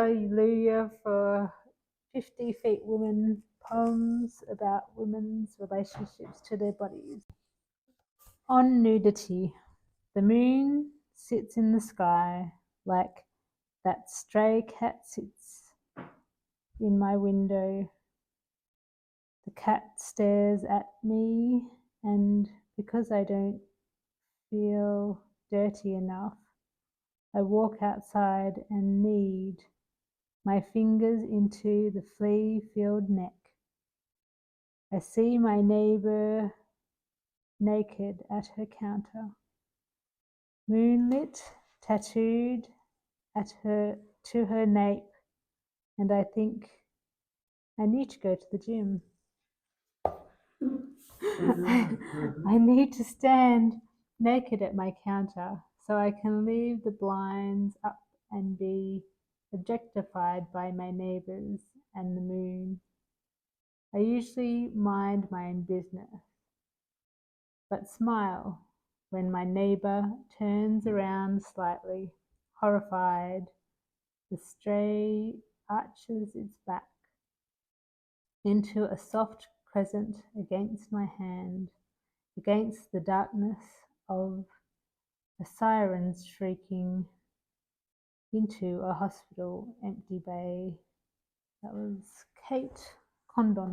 hallelujah for 50 Feet Women poems about women's relationships to their bodies. On nudity, the moon sits in the sky like that stray cat sits in my window. The cat stares at me, and because I don't feel dirty enough, I walk outside and knead my fingers into the flea-filled neck. I see my neighbour naked at her counter, moonlit, tattooed to her nape, and I think I need to go to the gym. I need to stand naked at my counter so I can leave the blinds up and be objectified by my neighbours and the moon. I usually mind my own business, but smile when my neighbour turns around slightly, horrified. The stray arches its back into a soft crescent against my hand, against the darkness of a siren's shrieking into a hospital empty bay. That was Kate Condon.